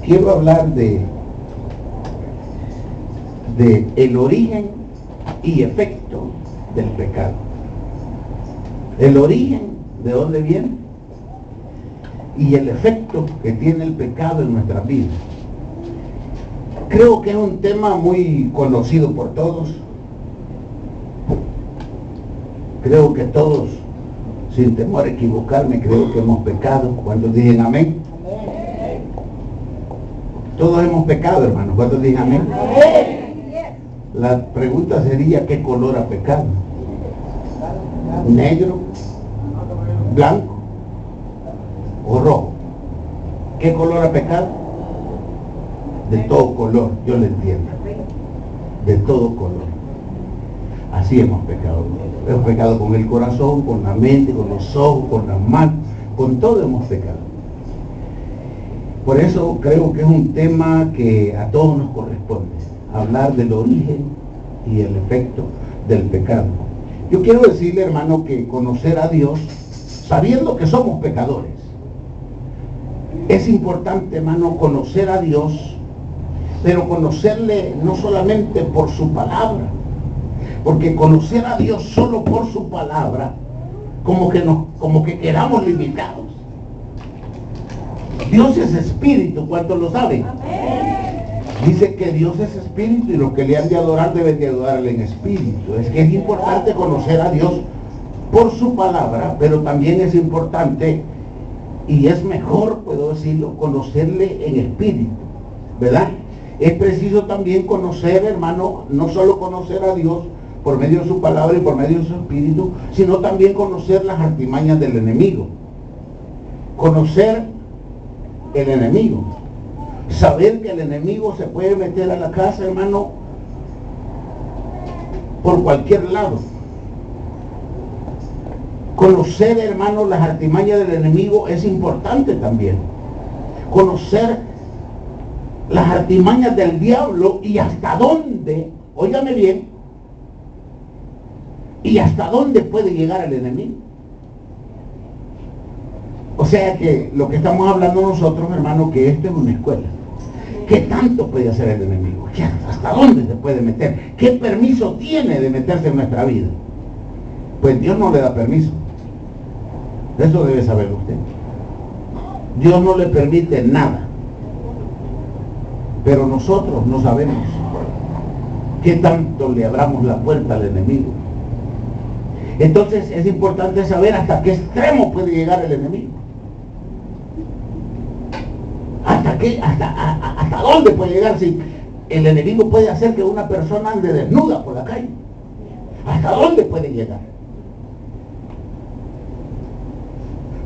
quiero hablar de el origen y efecto del pecado. El origen, ¿de dónde viene? Y el efecto que tiene el pecado en nuestras vidas. Creo que es un tema muy conocido por todos. Creo que todos, sin temor a equivocarme, creo que hemos pecado. ¿Cuántos dicen amén? Amén. Todos hemos pecado, hermanos. ¿Cuántos dicen amén? Amén. La pregunta sería, ¿qué color ha pecado? ¿Negro? ¿Blanco? ¿O rojo? ¿Qué color ha pecado? De todo color, yo lo entiendo. De todo color. Así hemos pecado. Hemos pecado con el corazón, con la mente, con los ojos, con las manos, con todo hemos pecado. Por eso creo que es un tema que a todos nos corresponde, hablar del origen y el efecto del pecado. Yo quiero decirle, hermano, que conocer a Dios, sabiendo que somos pecadores, es importante, hermano, conocer a Dios, pero conocerle no solamente por su palabra, porque conocer a Dios solo por su palabra, como que quedamos limitados. Dios es espíritu, ¿cuántos lo saben? Dice que Dios es espíritu y los que le han de adorar deben de adorarle en espíritu. Es que es importante conocer a Dios por su palabra, pero también es importante, y es mejor, puedo decirlo, conocerle en espíritu, ¿verdad? Es preciso también conocer, hermano, no solo conocer a Dios por medio de su palabra y por medio de su espíritu, sino también conocer las artimañas del enemigo. Conocer el enemigo. Saber que el enemigo se puede meter a la casa, hermano, por cualquier lado. Conocer, hermano, las artimañas del enemigo es importante también. Conocer las artimañas del diablo y hasta dónde, óigame bien, y hasta dónde puede llegar el enemigo. O sea que lo que estamos hablando nosotros, hermano, que esto es una escuela. ¿Qué tanto puede hacer el enemigo? ¿Hasta dónde se puede meter? ¿Qué permiso tiene de meterse en nuestra vida? Pues Dios no le da permiso. Eso debe saberlo usted. Dios no le permite nada. Pero nosotros no sabemos qué tanto le abramos la puerta al enemigo. Entonces es importante saber hasta qué extremo puede llegar el enemigo. ¿Hasta dónde puede llegar? Si el enemigo puede hacer que una persona ande desnuda por la calle, ¿hasta dónde puede llegar?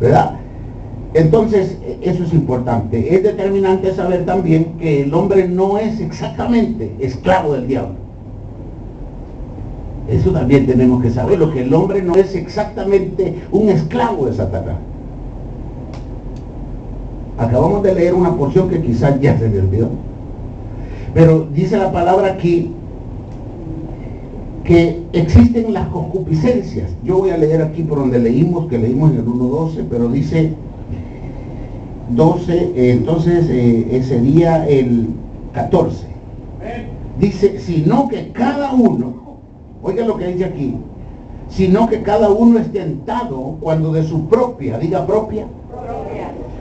¿Verdad? Entonces, eso es importante. Es determinante saber también que el hombre no es exactamente esclavo del diablo. Eso también tenemos que saberlo, que el hombre no es exactamente un esclavo de Satanás. Acabamos de leer una porción que quizás ya se le olvidó. Pero dice la palabra aquí que existen las concupiscencias. Yo voy a leer aquí por donde leímos, que leímos en el 1:12, pero dice 12, entonces sería el 14. Dice, sino que cada uno, oiga lo que dice aquí, sino que cada uno es tentado cuando de su propia, diga propia,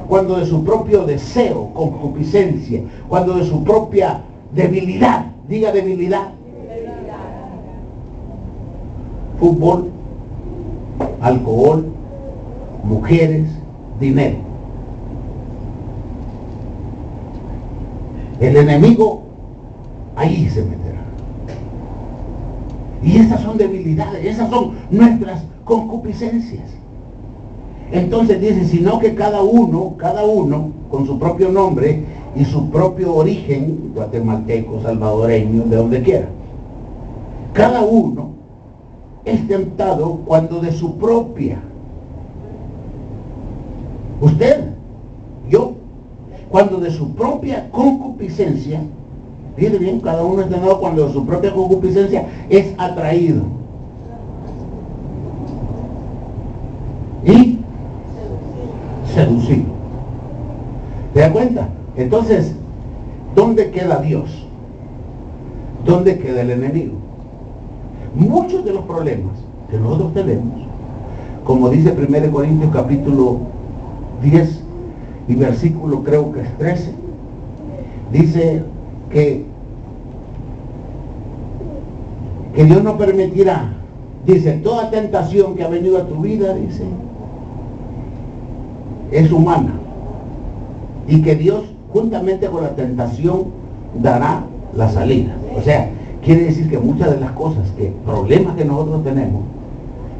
cuando de su propio deseo, concupiscencia, cuando de su propia debilidad, diga debilidad. Fútbol, alcohol, mujeres, dinero. El enemigo ahí se meterá. Y esas son debilidades, esas son nuestras concupiscencias. Entonces dice, sino que cada uno con su propio nombre y su propio origen, guatemalteco, salvadoreño, de donde quiera, cada uno es tentado cuando de su propia, usted, yo, cuando de su propia concupiscencia, fíjate bien, cada uno es tentado cuando de su propia concupiscencia es atraído y seducido. ¿Te das cuenta? Entonces, ¿dónde queda Dios? ¿Dónde queda el enemigo? Muchos de los problemas que nosotros tenemos, como dice 1 Corintios capítulo 10 y versículo creo que es 13, dice que Dios no permitirá, dice, toda tentación que ha venido a tu vida, dice, es humana, y que Dios juntamente con la tentación dará la salida. O sea, quiere decir que muchas de las cosas, problemas que nosotros tenemos,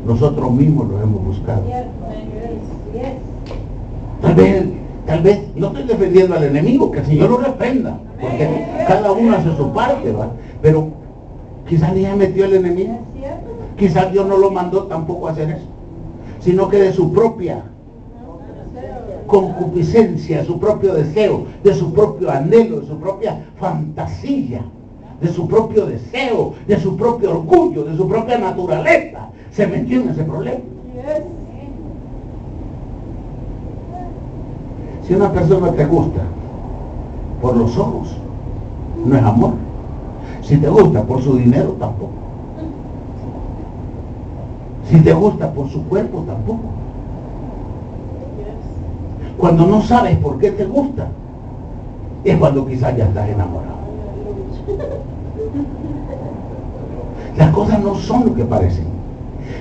nosotros mismos los hemos buscado. Tal vez, no estoy defendiendo al enemigo, que el Señor lo reprenda, porque cada uno hace su parte, ¿va? Pero quizás ni se metió el enemigo, quizás Dios no lo mandó tampoco a hacer eso, sino que de su propia concupiscencia, de su propio deseo, de su propio anhelo, de su propia fantasía, de su propio deseo, de su propio orgullo, de su propia naturaleza, se metió en ese problema. Si una persona te gusta por los ojos, no es amor. Si te gusta por su dinero, tampoco. Si te gusta por su cuerpo, tampoco. Cuando no sabes por qué te gusta, es cuando quizás ya estás enamorado. Las cosas no son lo que parecen.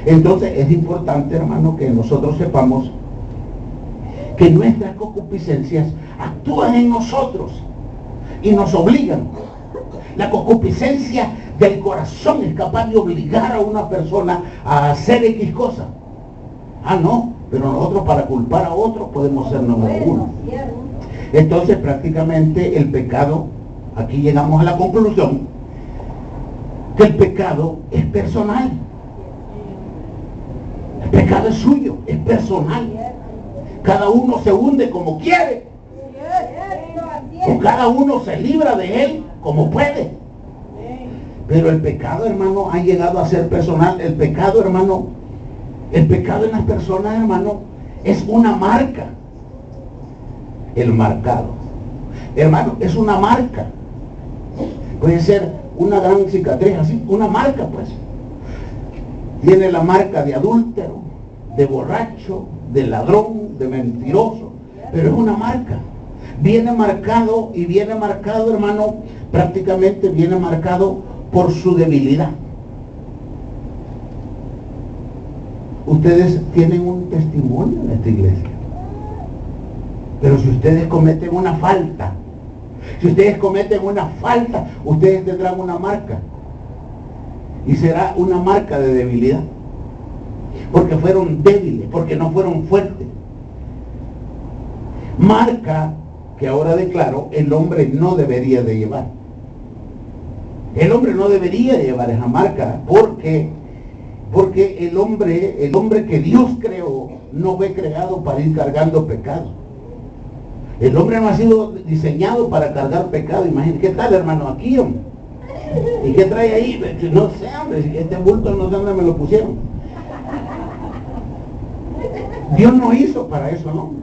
Entonces es importante, hermano, que nosotros sepamos que nuestras concupiscencias actúan en nosotros y nos obligan. La concupiscencia del corazón es capaz de obligar a una persona a hacer X cosa. No, pero nosotros para culpar a otros podemos ser número uno. Entonces prácticamente el pecado, aquí llegamos a la conclusión que el pecado es personal. El pecado es suyo, es personal. Cada uno se hunde como quiere, o cada uno se libra de él como puede. Pero el pecado, hermano, ha llegado a ser personal. El pecado, hermano, el pecado en las personas, hermano, es una marca. El marcado, hermano, es una marca. Puede ser una gran cicatriz, así, una marca, pues. Tiene la marca de adúltero, de borracho, de ladrón, de mentiroso, pero es una marca. Viene marcado, y viene marcado, hermano, prácticamente viene marcado por su debilidad. Ustedes tienen un testimonio en esta iglesia, pero si ustedes cometen una falta, ustedes tendrán una marca, y será una marca de debilidad, porque fueron débiles, porque no fueron fuertes. Marca que ahora declaro, el hombre no debería de llevar. El hombre no debería de llevar esa marca, porque el hombre que Dios creó no fue creado para ir cargando pecado. El hombre no ha sido diseñado para cargar pecado. Imagínate, ¿qué tal, hermano? Aquí, hombre. ¿Y qué trae ahí? No sé, hombre, este bulto no sé dónde me lo pusieron. Dios no hizo para eso, ¿no?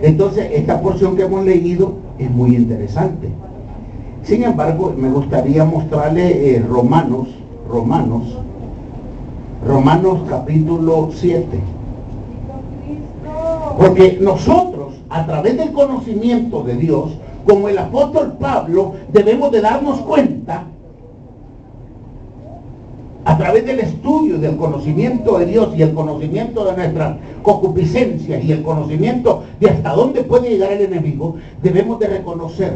Entonces, esta porción que hemos leído es muy interesante. Sin embargo, me gustaría mostrarle Romanos capítulo 7. Porque nosotros, a través del conocimiento de Dios, como el apóstol Pablo, debemos de darnos cuenta, a través del estudio del conocimiento de Dios y el conocimiento de nuestras concupiscencias y el conocimiento de hasta dónde puede llegar el enemigo, debemos de reconocer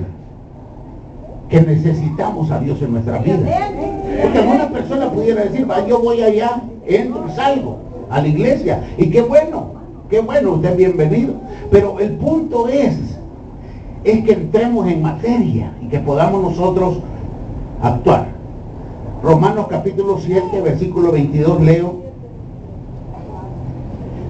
que necesitamos a Dios en nuestra vida. Porque alguna persona pudiera decir, yo voy allá, entro y salgo a la iglesia, y qué bueno, usted es bienvenido. Pero el punto es que entremos en materia y que podamos nosotros actuar. Romanos capítulo 7, versículo 22 leo.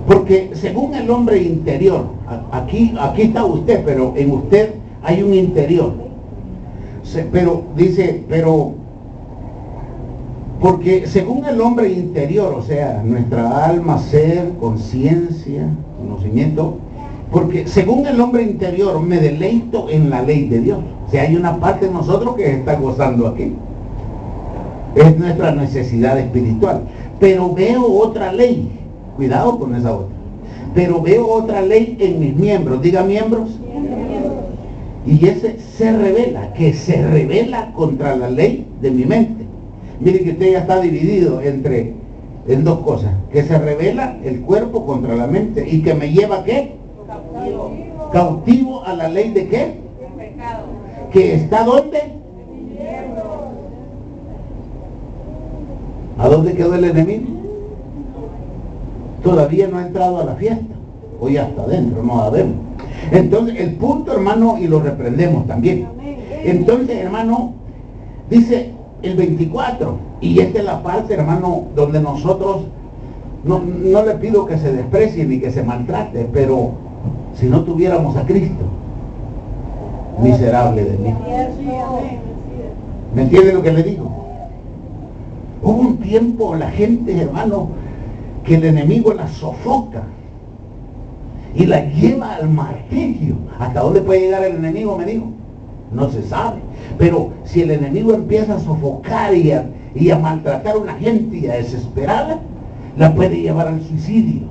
Porque según el hombre interior, aquí está usted, pero en usted hay un interior. Pero dice, porque según el hombre interior, o sea, nuestra alma, ser, conciencia, conocimiento, Porque según el hombre interior me deleito en la ley de Dios. O sea, hay una parte de nosotros que está gozando aquí. Es nuestra necesidad espiritual. Pero veo otra ley. Cuidado con esa otra. Pero veo otra ley en mis miembros. Diga miembros. Y ese se revela contra la ley de mi mente. Mire que usted ya está dividido en dos cosas. Que se revela el cuerpo contra la mente. Y que me lleva ¿a qué? Cautivo a la ley de ¿qué? El pecado. Que está ¿dónde? ¿A dónde quedó el enemigo? Todavía no ha entrado a la fiesta. Hoy hasta adentro, no sabemos. Entonces, el punto, hermano, y lo reprendemos también. Entonces, hermano, dice el 24, y esta es la parte, hermano, donde nosotros no le pido que se desprecie ni que se maltrate, pero si no tuviéramos a Cristo, miserable de mí. ¿Me entiende lo que le digo? Hubo un tiempo la gente, hermano, que el enemigo la sofoca y la lleva al martirio. ¿Hasta dónde puede llegar el enemigo? Me dijo. No se sabe. Pero si el enemigo empieza a sofocar y a maltratar a una gente y a desesperarla, la puede llevar al suicidio.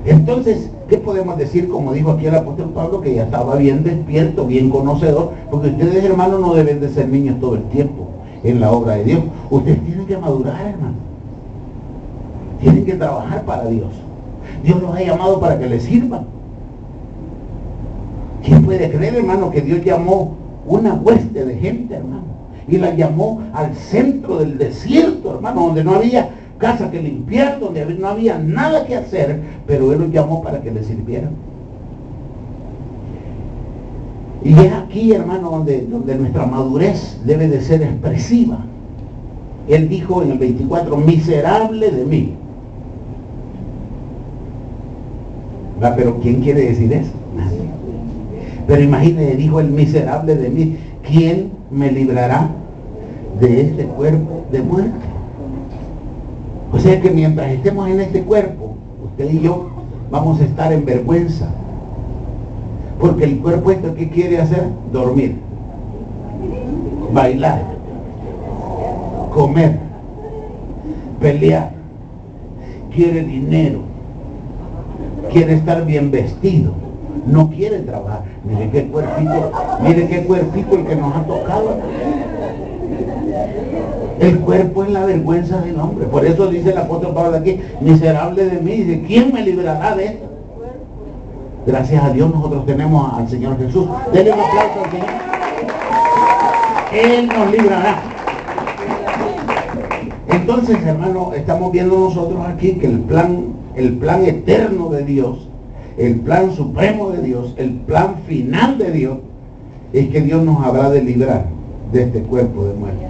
Entonces, ¿qué podemos decir? Como dijo aquí el apóstol Pablo, que ya estaba bien despierto, bien conocedor, porque ustedes, hermanos, no deben de ser niños todo el tiempo en la obra de Dios. Ustedes tienen que madurar, hermano. Tienen que trabajar para Dios. Dios los ha llamado para que les sirvan. ¿Quién puede creer, hermano, que Dios llamó una hueste de gente, hermano? Y la llamó al centro del desierto, hermano, donde no había casa que limpiar, donde no había nada que hacer, pero Él los llamó para que les sirvieran. Y es aquí, hermano, donde nuestra madurez debe de ser expresiva. Él dijo en el 24, miserable de mí. ¿Va? Pero ¿quién quiere decir eso? Nadie. Pero imagínese, dijo el miserable de mí, ¿quién me librará de este cuerpo de muerte? O sea que mientras estemos en este cuerpo, usted y yo vamos a estar en vergüenza. Porque el cuerpo esto, ¿qué quiere hacer? Dormir, bailar, comer, pelear, quiere dinero, quiere estar bien vestido, no quiere trabajar. Mire qué cuerpito el que nos ha tocado. El cuerpo es la vergüenza del hombre. Por eso dice el apóstol Pablo aquí, miserable de mí. Dice, ¿quién me librará de esto? Gracias a Dios nosotros tenemos al Señor Jesús. Denle un aplauso al Señor. Él nos librará. Entonces, hermano, estamos viendo nosotros aquí que el plan eterno de Dios, el plan supremo de Dios, el plan final de Dios, es que Dios nos habrá de librar de este cuerpo de muerte.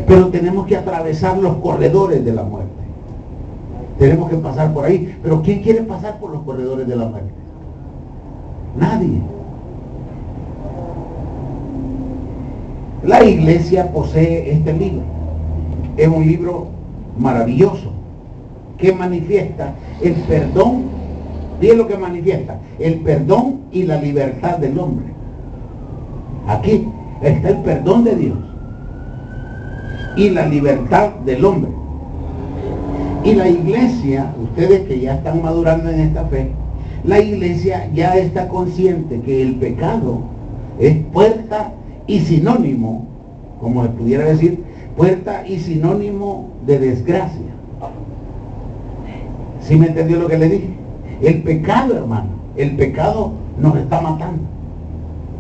Pero tenemos que atravesar los corredores de la muerte. Tenemos que pasar por ahí. Pero ¿quién quiere pasar por los corredores de la muerte? Nadie. La iglesia posee este libro. Es un libro maravilloso que manifiesta el perdón. Dice lo que manifiesta: el perdón y la libertad del hombre. Aquí está el perdón de Dios y la libertad del hombre. Y la iglesia, ustedes que ya están madurando en esta fe, la iglesia ya está consciente que el pecado es puerta y sinónimo, como se pudiera decir, puerta y sinónimo de desgracia. ¿Sí me entendió lo que le dije? El pecado, hermano, el pecado nos está matando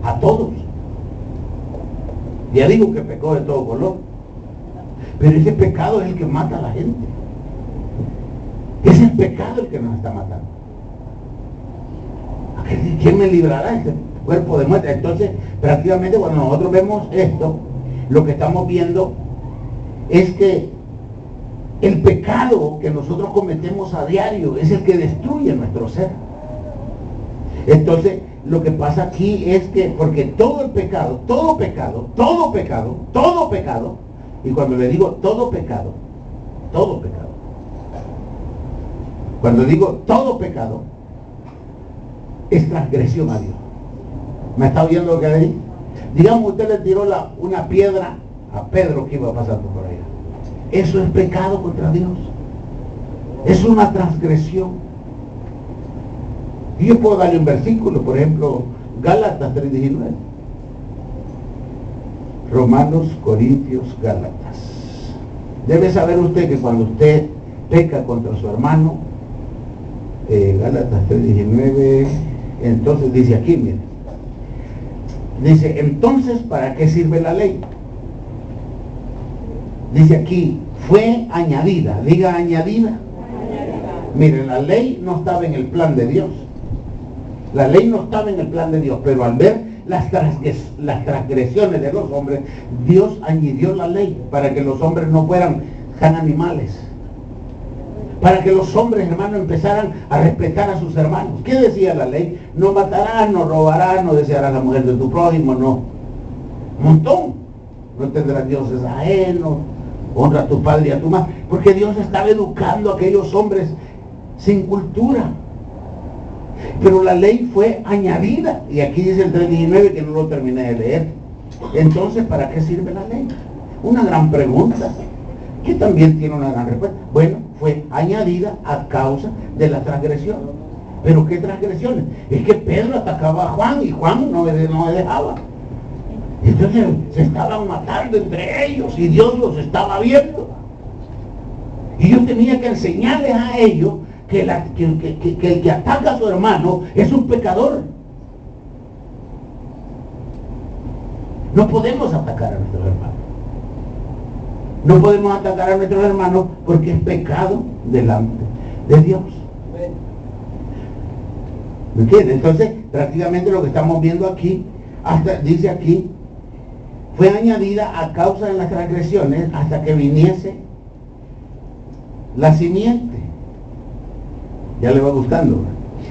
a todos. Ya digo que pecó de todo color, pero ese pecado es el que mata a la gente. Es el pecado el que nos está matando. ¿Quién me librará de este cuerpo de muerte? Entonces, prácticamente cuando nosotros vemos esto, lo que estamos viendo es que el pecado que nosotros cometemos a diario es el que destruye nuestro ser. Entonces, lo que pasa aquí es que, porque todo el pecado, y cuando le digo todo pecado, cuando digo todo pecado, es transgresión a Dios. ¿Me está oyendo lo que le dije? Digamos, usted le tiró una piedra a Pedro que iba pasando por allá. Eso es pecado contra Dios. Es una transgresión. Y yo puedo darle un versículo, por ejemplo, Gálatas 3:19. Romanos, Corintios, Gálatas. Debe saber usted que cuando usted peca contra su hermano, Gálatas 3:19, entonces dice aquí, mire, dice, entonces, ¿para qué sirve la ley? Dice aquí, fue añadida, diga añadida. Mire, la ley no estaba en el plan de Dios. La ley no estaba en el plan de Dios, pero al ver las transgresiones de los hombres, Dios añadió la ley para que los hombres no fueran tan animales. Para que los hombres, hermanos, empezaran a respetar a sus hermanos. ¿Qué decía la ley? No matarás, no robarás, no desearás la mujer de tu prójimo, no. Un montón. No tendrás dioses ajenos, honra a tu padre y a tu madre. Porque Dios estaba educando a aquellos hombres sin cultura. Pero la ley fue añadida. Y aquí dice el 3:19 que no lo terminé de leer. Entonces, ¿para qué sirve la ley? Una gran pregunta, que también tiene una gran respuesta. Bueno, fue añadida a causa de la transgresión. ¿Pero qué transgresiones? Es que Pedro atacaba a Juan y Juan no me dejaba. Entonces se estaban matando entre ellos y Dios los estaba viendo. Y yo tenía que enseñarles a ellos que el que ataca a su hermano es un pecador. No podemos atacar a nuestros hermanos. No podemos atacar a nuestros hermanos porque es pecado delante de Dios. ¿Me entiendes? Entonces, prácticamente lo que estamos viendo aquí, hasta dice aquí, fue añadida a causa de las transgresiones hasta que viniese la simiente. Ya le va gustando.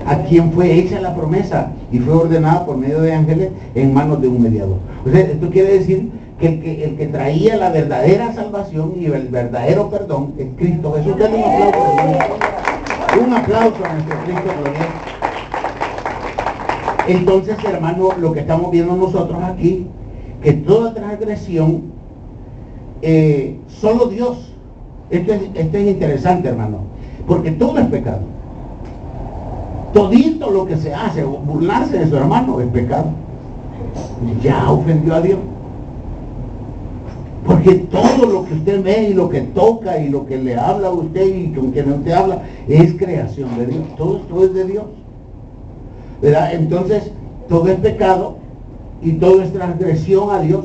A quien fue hecha la promesa y fue ordenada por medio de ángeles en manos de un mediador. O sea, esto quiere decir que el que traía la verdadera salvación y el verdadero perdón es Cristo Jesús. Denle un aplauso. Un aplauso a nuestro Cristo glorioso. Entonces, hermano, lo que estamos viendo nosotros aquí, que toda transgresión, solo Dios, esto es interesante, hermano, porque todo es pecado. Todito lo que se hace, burlarse de su hermano, es pecado. Ya ofendió a Dios. Porque todo lo que usted ve y lo que toca y lo que le habla a usted y con quien usted habla es creación de Dios. Todo es de Dios, ¿verdad? Entonces, todo es pecado y todo es transgresión a Dios.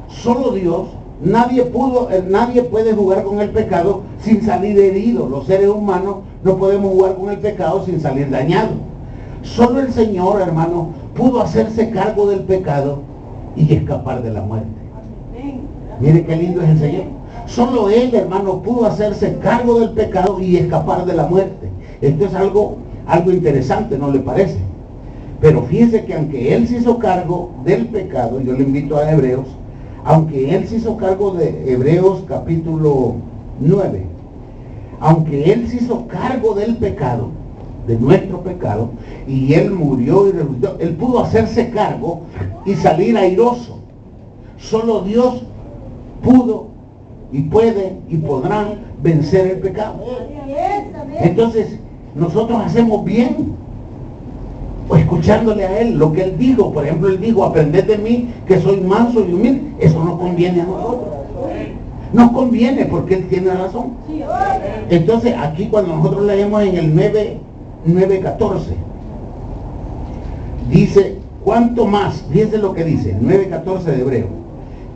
Solo Dios. Nadie puede jugar con el pecado sin salir herido. Los seres humanos no podemos jugar con el pecado sin salir dañados. Solo el Señor, hermano, pudo hacerse cargo del pecado y escapar de la muerte. Mire qué lindo es el Señor. Solo Él, hermano, pudo hacerse cargo del pecado y escapar de la muerte. Esto es algo interesante, ¿no le parece? Pero fíjese que aunque Él se hizo cargo del pecado, yo le invito a Hebreos, aunque Él se hizo cargo de Hebreos capítulo 9, aunque Él se hizo cargo del pecado, de nuestro pecado, y Él murió y resucitó, Él pudo hacerse cargo y salir airoso. Solo Dios pudo y puede y podrá vencer el pecado. Entonces, nosotros hacemos bien o escuchándole a Él lo que Él dijo. Por ejemplo, Él dijo, aprended de mí que soy manso y humilde. Eso no conviene a nosotros. Nos conviene porque Él tiene razón. Entonces, aquí cuando nosotros leemos en el 9:14, dice, cuánto más, fíjense lo que dice, 9:14 de Hebreo,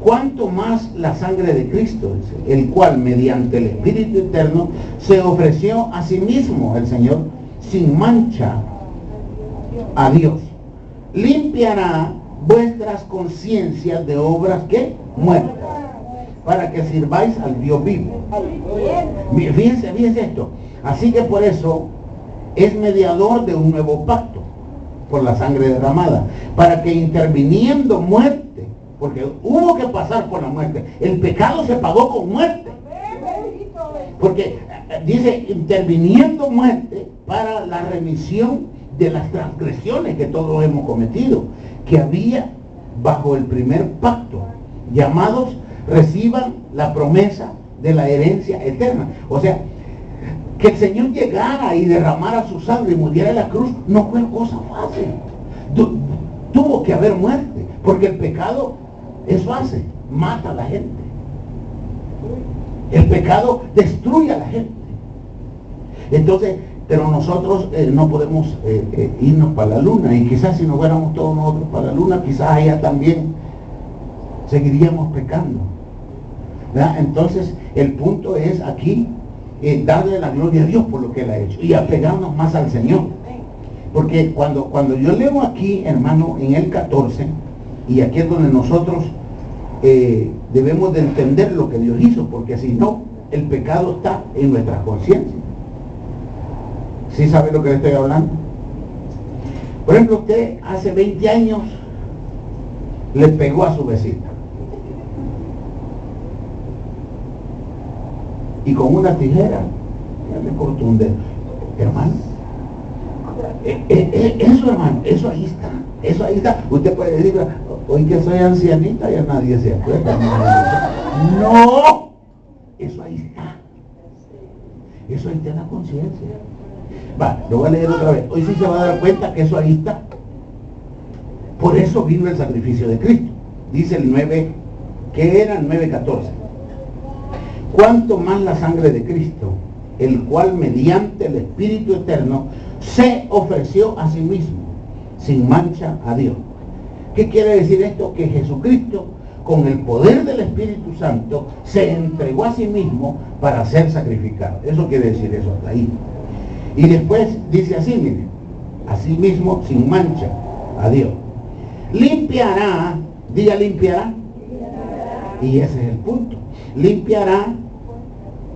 cuánto más la sangre de Cristo, dice, el cual mediante el Espíritu Eterno se ofreció a sí mismo el Señor sin mancha a Dios, limpiará vuestras conciencias de obras que muertas, para que sirváis al Dios vivo. Fíjense esto. Así que por eso es mediador de un nuevo pacto, por la sangre derramada, para que interviniendo muerte, porque hubo que pasar por la muerte, el pecado se pagó con muerte, porque dice interviniendo muerte para la remisión de las transgresiones que todos hemos cometido, que había bajo el primer pacto, llamados reciban la promesa de la herencia eterna. O sea, que el Señor llegara y derramara su sangre y muriera en la cruz no fue cosa fácil. Tuvo que haber muerte, porque el pecado eso hace, mata a la gente. El pecado destruye a la gente. Entonces, pero nosotros no podemos irnos para la luna, y quizás si nos fuéramos todos nosotros para la luna, quizás allá también seguiríamos pecando, ¿verdad? Entonces el punto es aquí darle la gloria a Dios por lo que Él ha hecho y apegarnos más al Señor, porque cuando yo leo aquí, hermano, en el 14, y aquí es donde nosotros debemos de entender lo que Dios hizo, porque si no, el pecado está en nuestra conciencia. ¿Sí sabe lo que le estoy hablando? Por ejemplo, usted hace 20 años le pegó a su vecina y con una tijera le cortó un dedo. Hermano, eso, hermano, eso ahí está. Usted puede decir, hoy que soy ancianita ya nadie se acuerda. No, eso ahí está. Eso ahí está en la conciencia. Va, lo voy a leer otra vez. Hoy sí se va a dar cuenta que eso ahí está. Por eso vino el sacrificio de Cristo. Dice el 9, que era el 9:14. Cuanto más la sangre de Cristo, el cual mediante el Espíritu Eterno se ofreció a sí mismo, sin mancha a Dios. ¿Qué quiere decir esto? Que Jesucristo, con el poder del Espíritu Santo, se entregó a sí mismo para ser sacrificado. Eso quiere decir eso hasta ahí. Y después dice así, miren, así mismo, sin mancha a Dios. Limpiará, diga limpiará. Y ese es el punto. Limpiará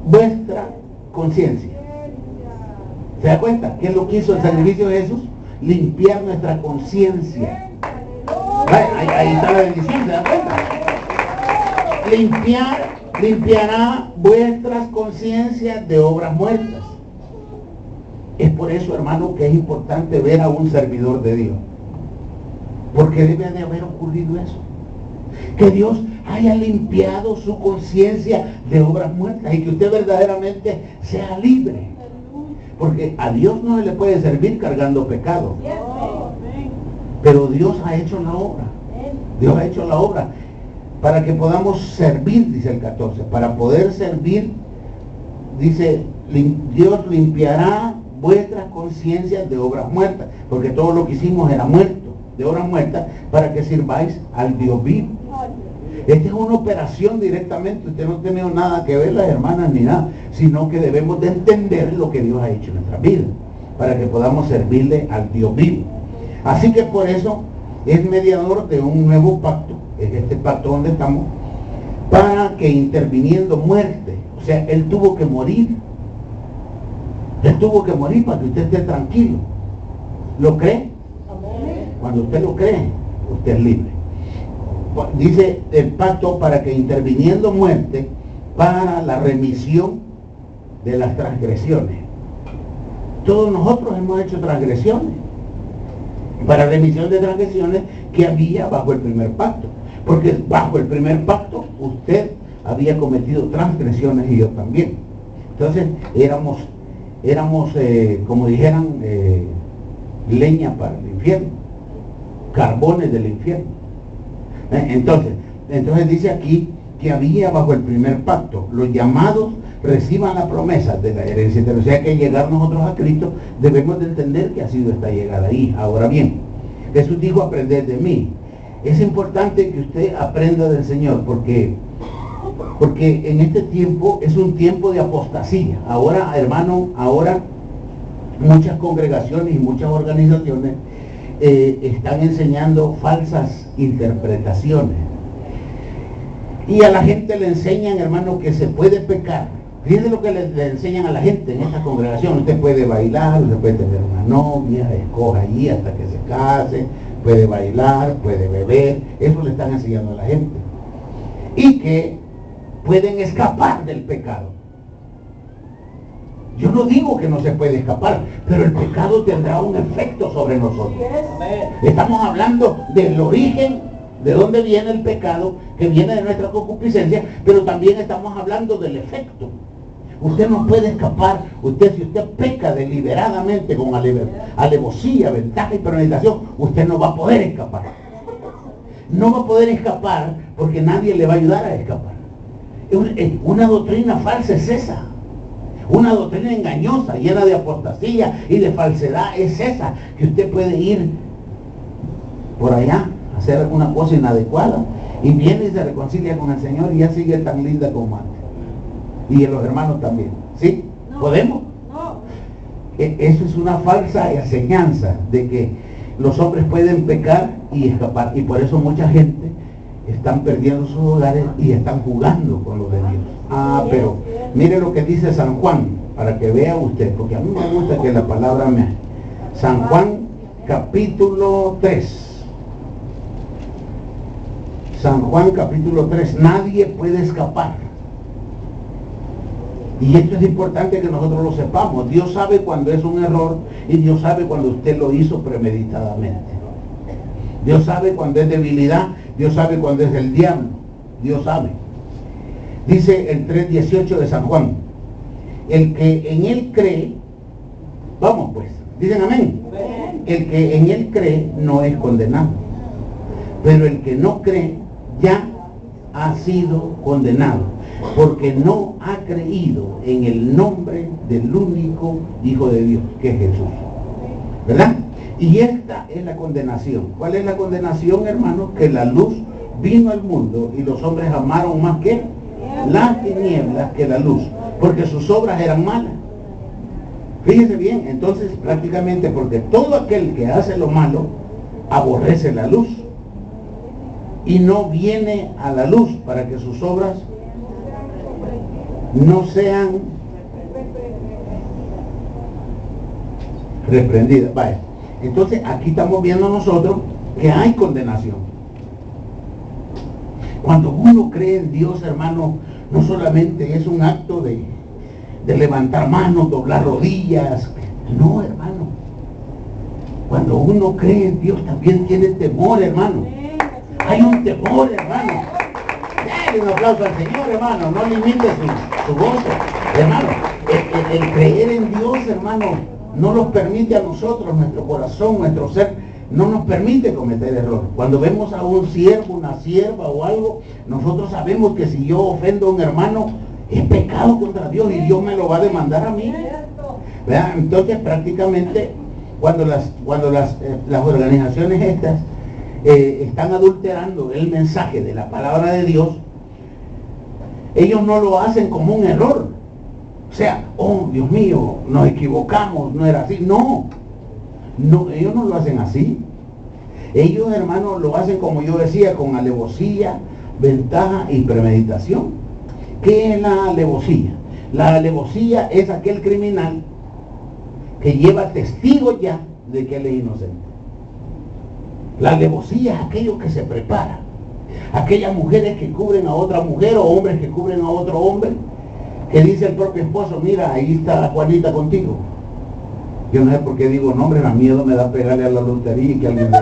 vuestra conciencia. ¿Se da cuenta? ¿Qué es lo que hizo el sacrificio de Jesús? Limpiar nuestra conciencia. Ahí está la bendición, ¿se da cuenta? Limpiará vuestras conciencias de obras muertas. Es por eso, hermano, que es importante ver a un servidor de Dios. Porque debe de haber ocurrido eso. Que Dios haya limpiado su conciencia de obras muertas y que usted verdaderamente sea libre. Porque a Dios no se le puede servir cargando pecado. Pero Dios ha hecho la obra. Dios ha hecho la obra para que podamos servir, dice el 14. Para poder servir, dice, Dios limpiará vuestras conciencias de obras muertas, porque todo lo que hicimos era muerto, de obras muertas, para que sirváis al Dios vivo. Esta es una operación directamente, usted no tiene nada que ver, las hermanas, ni nada, sino que debemos de entender lo que Dios ha hecho en nuestra vida, para que podamos servirle al Dios vivo. Así que por eso es mediador de un nuevo pacto, es este pacto donde estamos, para que interviniendo muerte, o sea, Él tuvo que morir. Él tuvo que morir para que usted esté tranquilo. ¿Lo cree? Cuando usted lo cree, usted es libre. Dice el pacto para que interviniendo muerte para la remisión de las transgresiones. Todos nosotros hemos hecho transgresiones. Para remisión de transgresiones que había bajo el primer pacto. Porque bajo el primer pacto usted había cometido transgresiones y yo también. Entonces éramos como dijeran, leña para el infierno, carbones del infierno. Entonces dice aquí que había bajo el primer pacto, los llamados reciban la promesa de la herencia eterna. O sea que llegar nosotros a Cristo debemos de entender que ha sido esta llegada ahí. Ahora bien, Jesús dijo: aprended de mí. Es importante que usted aprenda del Señor, porque en este tiempo es un tiempo de apostasía. Ahora, hermano, muchas congregaciones y muchas organizaciones están enseñando falsas interpretaciones. Y a la gente le enseñan, hermano, que se puede pecar. Fíjense lo que le enseñan a la gente en esta congregación. Usted puede bailar, usted puede tener una novia, escoja allí hasta que se case, puede bailar, puede beber. Eso le están enseñando a la gente. Y que pueden escapar del pecado. Yo no digo que no se puede escapar, pero el pecado tendrá un efecto sobre nosotros. Estamos hablando del origen, de dónde viene el pecado, que viene de nuestra concupiscencia, pero también estamos hablando del efecto. Usted no puede escapar. Si usted peca deliberadamente con alevosía, ventaja y premeditación, usted no va a poder escapar. No va a poder escapar porque nadie le va a ayudar a escapar. Una doctrina falsa es esa. Una doctrina engañosa, llena de apostasía y de falsedad es esa, que usted puede ir por allá a hacer alguna cosa inadecuada y viene y se reconcilia con el Señor y ya sigue tan linda como antes. Y los hermanos también. ¿Sí? No. ¿Podemos? No. Eso es una falsa enseñanza de que los hombres pueden pecar y escapar. Y por eso mucha gente están perdiendo sus hogares y están jugando con lo de Dios. Pero mire lo que dice San Juan, para que vea usted, porque a mí me gusta que la palabra me... San Juan capítulo 3. San Juan capítulo 3. Nadie puede escapar. Y esto es importante que nosotros lo sepamos. Dios sabe cuando es un error y Dios sabe cuando usted lo hizo premeditadamente. Dios sabe cuando es debilidad, Dios sabe cuando es el diablo. Dios sabe. Dice el 3:18 de San Juan: el que en él cree, vamos pues, dicen amén. El que en él cree no es condenado, pero el que no cree ya ha sido condenado, porque no ha creído en el nombre del único Hijo de Dios, que es Jesús. ¿Verdad? Y esta es la condenación. ¿Cuál es la condenación, hermanos? Que la luz vino al mundo y los hombres amaron más que las tinieblas que la luz, porque sus obras eran malas. Fíjense bien, entonces prácticamente porque todo aquel que hace lo malo aborrece la luz y no viene a la luz para que sus obras no sean reprendidas. Vaya, entonces aquí estamos viendo nosotros que hay condenación. Cuando uno cree en Dios, hermano, no solamente es un acto de levantar manos, doblar rodillas. No, hermano. Cuando uno cree en Dios también tiene temor, hermano. Hay un temor, hermano. Dale un aplauso al Señor, hermano. No limite su gozo. Hermano, el creer en Dios, hermano, no nos permite a nosotros, nuestro corazón, nuestro ser, no nos permite cometer errores. Cuando vemos a un siervo, una sierva o algo, nosotros sabemos que si yo ofendo a un hermano, es pecado contra Dios y Dios me lo va a demandar a mí. ¿Verdad? Entonces prácticamente cuando las organizaciones estas están adulterando el mensaje de la palabra de Dios, ellos no lo hacen como un error. O sea, oh Dios mío, nos equivocamos, no era así. No, ellos no lo hacen así. Ellos, hermanos, lo hacen como yo decía, con alevosía, ventaja y premeditación. ¿Qué es la alevosía? La alevosía es aquel criminal que lleva testigos ya de que él es inocente. La alevosía es aquello que se prepara. Aquellas mujeres que cubren a otra mujer o hombres que cubren a otro hombre, que dice el propio esposo: mira, ahí está Juanita contigo. Yo no sé por qué digo nombres, a miedo me da pegarle a la lotería y que alguien me...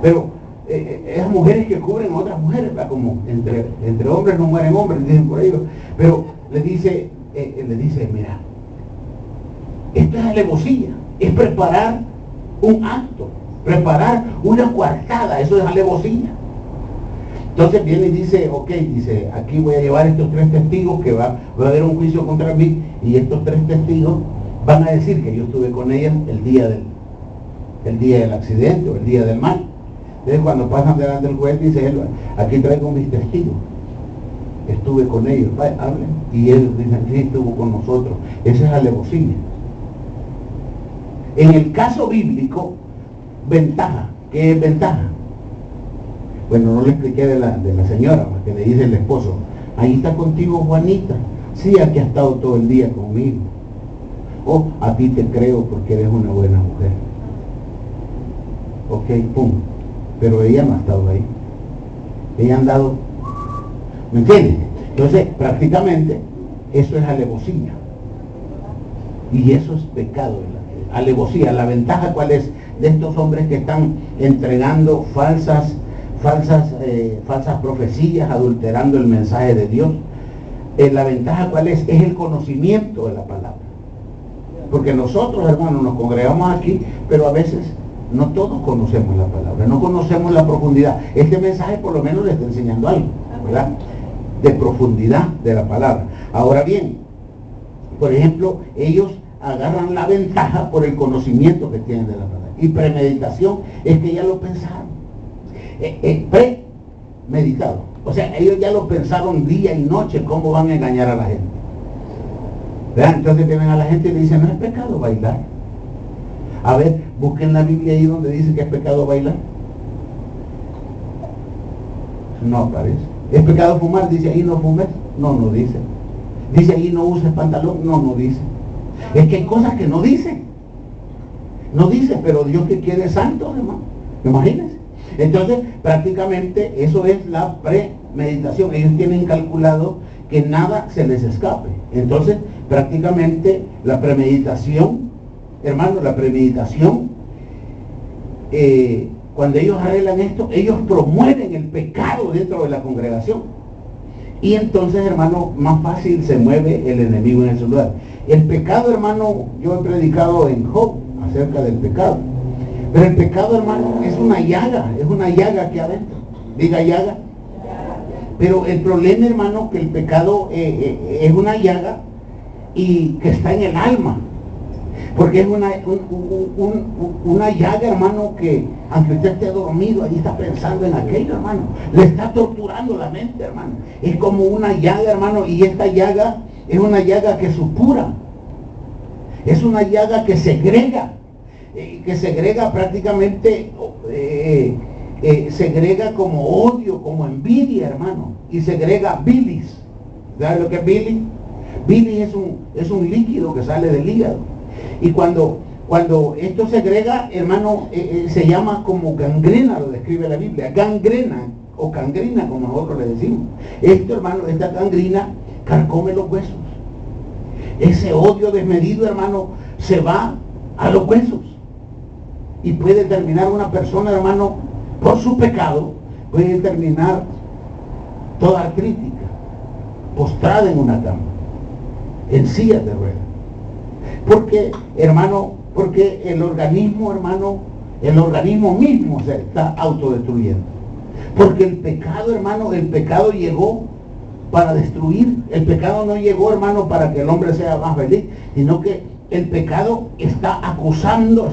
Pero esas mujeres que cubren a otras mujeres, ¿verdad? Como entre hombres no mueren hombres, dicen por ellos. Pero le dice, mira, esto es alevosía, es preparar un acto, preparar una coartada, eso es alevosía. Entonces viene y dice, ok, dice, aquí voy a llevar estos 3 testigos, que va a haber un juicio contra mí, y estos 3 testigos van a decir que yo estuve con ellas el día del accidente o el día del mal. Entonces cuando pasan delante del juez, dice él: aquí traigo mis testigos, estuve con ellos, hablen. Y ellos dicen: sí, estuvo con nosotros. Esa es alevosía. En el caso bíblico, ventaja. ¿Qué es ventaja? Bueno, no le expliqué de la señora, que le dice el esposo: ahí está contigo Juanita. Sí, aquí ha estado todo el día conmigo. O a ti te creo porque eres una buena mujer. Ok, pum. Pero ella no ha estado ahí. Ella ha andado, ¿me entiendes? Entonces, prácticamente, eso es alevosía. Y eso es pecado. Alevosía. La ventaja, ¿cuál es? De estos hombres que están entregando falsas profecías, adulterando el mensaje de Dios. La ventaja, ¿cuál es? Es el conocimiento de la palabra. Porque nosotros, hermanos, nos congregamos aquí, pero a veces no todos conocemos la palabra, no conocemos la profundidad. Este mensaje por lo menos le está enseñando algo, ¿verdad? De profundidad de la palabra. Ahora bien, por ejemplo, ellos agarran la ventaja por el conocimiento que tienen de la palabra. Y premeditación es que ya lo pensaron. Premeditado. O sea, ellos ya lo pensaron día y noche cómo van a engañar a la gente. ¿Verdad? Entonces vienen a la gente y le dicen, no es pecado bailar. A ver, busquen la Biblia ahí donde dice que es pecado bailar. No aparece. ¿Es pecado fumar? Dice ahí no fumes. No, no dice. Dice ahí no uses pantalón. No, no dice. Es que hay cosas que no dice. No dice, pero Dios que quiere santos, hermano. Imagínense. Entonces, prácticamente eso es la premeditación. Ellos tienen calculado que nada se les escape. Entonces, prácticamente la premeditación, hermano, la premeditación, cuando ellos arreglan esto, ellos promueven el pecado dentro de la congregación. Y entonces, hermano, más fácil se mueve el enemigo en ese lugar. El pecado, hermano, yo he predicado en Job acerca del pecado. Pero el pecado, hermano, es una llaga aquí adentro. Diga llaga. Pero el problema, hermano, que el pecado es una llaga y que está en el alma. Porque es una llaga, hermano, que aunque usted esté dormido, ahí está pensando en aquello, hermano. Le está torturando la mente, hermano. Es como una llaga, hermano, y esta llaga es una llaga que supura. Es una llaga que segrega prácticamente, segrega como odio, como envidia, hermano. Y segrega bilis. ¿Sabes lo que es bilis? Bilis es un líquido que sale del hígado. Y cuando esto segrega, hermano, se llama como gangrena, lo describe la Biblia. Gangrena o cangrina, como nosotros le decimos. Esto, hermano, esta gangrina carcome los huesos. Ese odio desmedido, hermano, se va a los huesos. Y puede terminar una persona, hermano, por su pecado, puede terminar toda artrítica, postrada en una cama, en sillas de ruedas. Porque, hermano, porque el organismo, hermano, el organismo mismo se está autodestruyendo. Porque el pecado, hermano, el pecado llegó para destruir. El pecado no llegó, hermano, para que el hombre sea más feliz, sino que el pecado está acusando,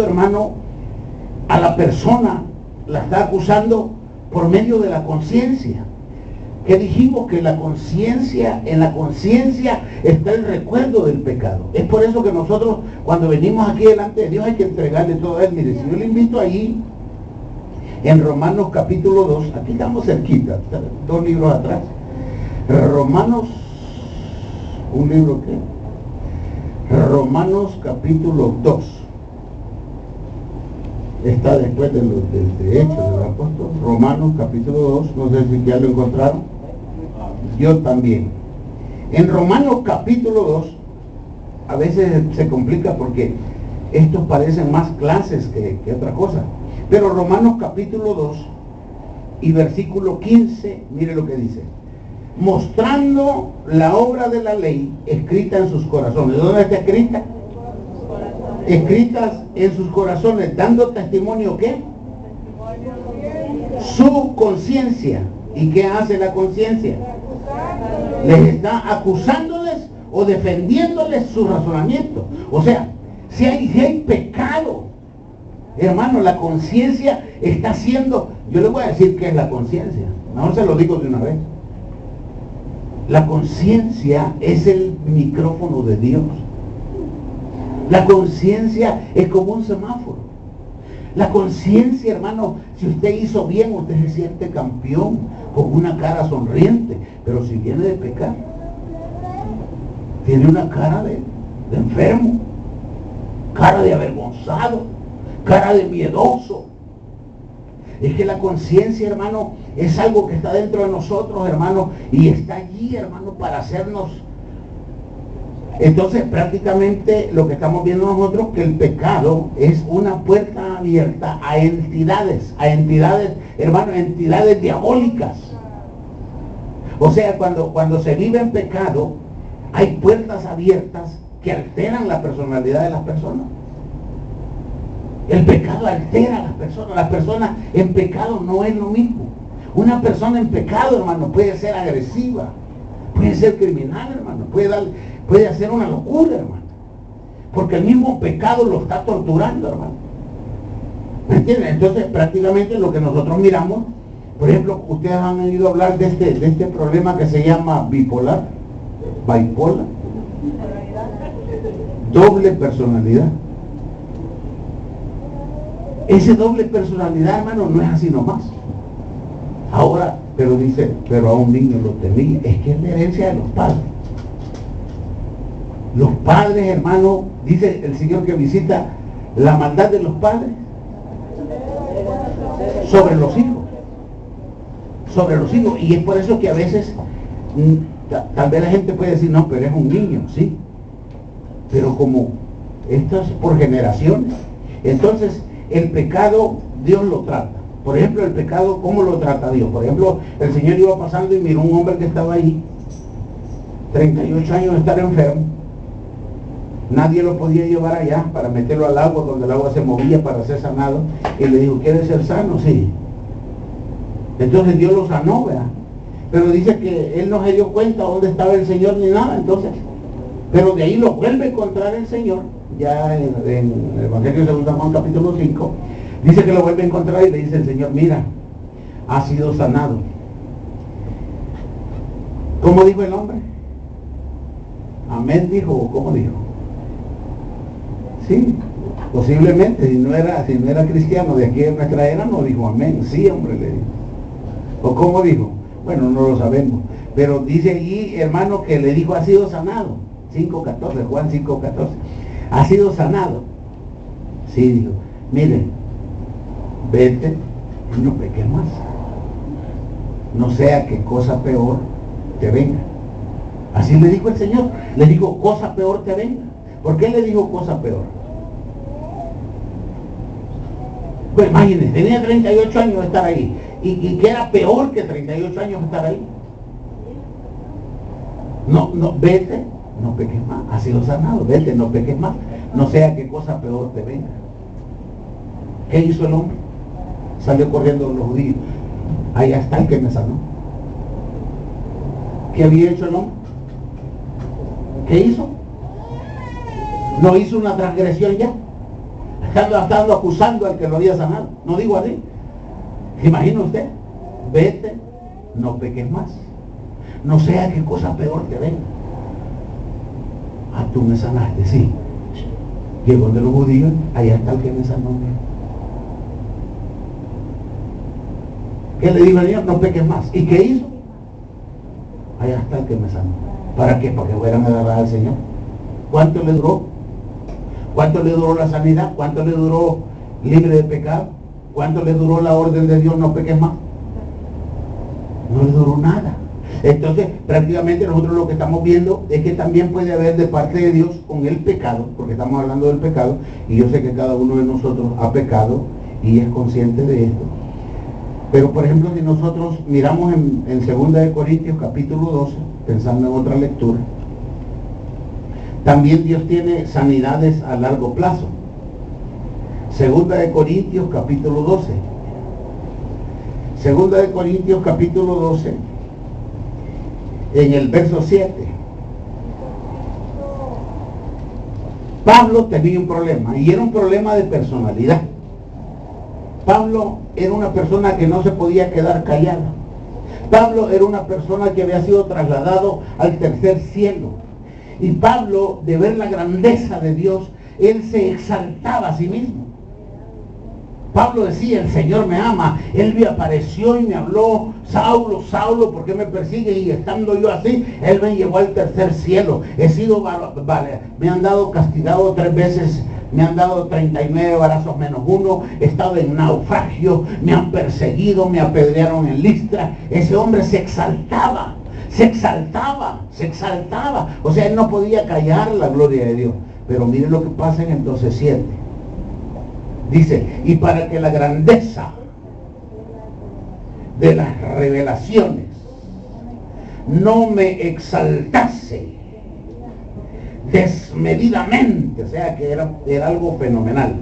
hermano, a la persona, la está acusando por medio de la conciencia. Que dijimos que la conciencia, en la conciencia está el recuerdo del pecado. Es por eso que nosotros, cuando venimos aquí delante de Dios, hay que entregarle todo a Él. Mire, si yo le invito ahí, en Romanos capítulo 2, aquí estamos cerquita, 2 libros atrás. Romanos, ¿un libro qué? Romanos capítulo 2. Está después de Hechos del Apóstol. Romanos capítulo 2, no sé si ya lo encontraron. Yo también. En Romanos capítulo 2, a veces se complica porque estos parecen más clases que otra cosa. Pero Romanos capítulo 2 y versículo 15, mire lo que dice. Mostrando la obra de la ley escrita en sus corazones. ¿De dónde está escrita? Escritas en sus corazones, dando testimonio, ¿qué? Su conciencia. ¿Y qué hace la conciencia? Les está acusándoles o defendiéndoles su razonamiento. O sea, si hay pecado, hermano, la conciencia está haciendo. Yo le voy a decir qué es la conciencia. Mejor se lo digo de una vez. La conciencia es el micrófono de Dios. La conciencia es como un semáforo. La conciencia, hermano, si usted hizo bien, usted se siente campeón, con una cara sonriente. Pero si viene de pecar, tiene una cara de enfermo, cara de avergonzado, cara de miedoso. Es que la conciencia, hermano, es algo que está dentro de nosotros, hermano, y está allí, hermano, para hacernos Entonces prácticamente lo que estamos viendo nosotros, que el pecado es una puerta abierta a entidades, hermano, entidades diabólicas. O sea, cuando se vive en pecado, hay puertas abiertas que alteran la personalidad de las personas. El pecado altera a las personas en pecado no es lo mismo. Una persona en pecado, hermano, puede ser agresiva, puede ser criminal, hermano, puede hacer una locura, hermano, porque el mismo pecado lo está torturando, hermano. ¿Me entienden? Entonces prácticamente lo que nosotros miramos, por ejemplo, ustedes han oído hablar de este problema que se llama bipolar, doble personalidad. Ese doble personalidad, hermano, no es así nomás. Ahora, pero dice, pero a un niño lo tenía. Es que es la herencia de los padres. Los padres, hermano, dice el Señor que visita la maldad de los padres sobre los hijos. Sobre los hijos. Y es por eso que a veces, tal vez la gente puede decir, no, pero es un niño, sí. Pero como esto es por generaciones. Entonces, el pecado, Dios lo trata. Por ejemplo, el pecado, ¿cómo lo trata Dios? Por ejemplo, el Señor iba pasando y miró un hombre que estaba ahí, 38 años de estar enfermo. Nadie lo podía llevar allá para meterlo al agua, donde el agua se movía para ser sanado. Y le dijo, ¿quieres ser sano? Sí. Entonces Dios lo sanó, ¿verdad? Pero dice que él no se dio cuenta dónde estaba el Señor ni nada, entonces. Pero de ahí lo vuelve a encontrar el Señor, ya en el Evangelio de San Juan capítulo 5, dice que lo vuelve a encontrar y le dice el Señor, mira, ha sido sanado. ¿Cómo dijo el hombre? Amén dijo, ¿o cómo dijo? Sí, posiblemente, si no era cristiano de aquí en nuestra era, no dijo amén. Sí, hombre, le dijo. ¿O cómo dijo? Bueno, no lo sabemos. Pero dice allí, hermano, que le dijo, ha sido sanado. 5.14, Juan 5.14. Ha sido sanado. Sí, dijo, miren, vete y no peques más. No sea que cosa peor te venga. Así le dijo el Señor. Le dijo, cosa peor te venga. ¿Por qué le dijo cosa peor? Pues imagínense, tenía 38 años de estar ahí. ¿Y qué era peor que 38 años de estar ahí? No, vete, no peques más. Ha sido sanado, vete, no peques más. No sea que cosa peor te venga. ¿Qué hizo el hombre? Salió corriendo con los judíos. Ahí está el que me sanó. ¿Qué había hecho el hombre? ¿Qué hizo? No hizo una transgresión ya. Estando acusando al que lo había sanado. No digo así. Imagina usted. Vete, no peques más. No sea que cosa peor te venga. Ah, tú me sanaste, sí. Llegó de los judíos, allá está el que me sanó. ¿Qué le dijo al Señor? No peques más. ¿Y qué hizo? Allá está el que me sanó. ¿Para qué? Para que fueran a agarrar al Señor. ¿Cuánto le duró? ¿Cuánto le duró la sanidad? ¿Cuánto le duró libre de pecado? ¿Cuánto le duró la orden de Dios? No peques más. No le duró nada. Entonces, prácticamente nosotros lo que estamos viendo es que también puede haber de parte de Dios con el pecado, porque estamos hablando del pecado, y yo sé que cada uno de nosotros ha pecado y es consciente de esto. Pero, por ejemplo, si nosotros miramos en 2 de Corintios capítulo 12, pensando en otra lectura, también Dios tiene sanidades a largo plazo. 2 de Corintios capítulo 12. 2 de Corintios capítulo 12, en el verso 7. Pablo tenía un problema, y era un problema de personalidad. Pablo era una persona que no se podía quedar callada. Pablo era una persona que había sido trasladado al tercer cielo. Y Pablo, de ver la grandeza de Dios, él se exaltaba a sí mismo. Pablo decía, el Señor me ama. Él me apareció y me habló, Saulo, Saulo, ¿por qué me persigue? Y estando yo así, Él me llevó al tercer cielo. He sido, me han dado castigado 3 veces, me han dado 39 barazos menos 1, he estado en naufragio, me han perseguido, me apedrearon en Listra. Ese hombre se exaltaba. se exaltaba, se exaltaba. O sea, él no podía callar la gloria de Dios. Pero miren lo que pasa en el 12:7. Dice, y para que la grandeza de las revelaciones no me exaltase desmedidamente, o sea que era algo fenomenal,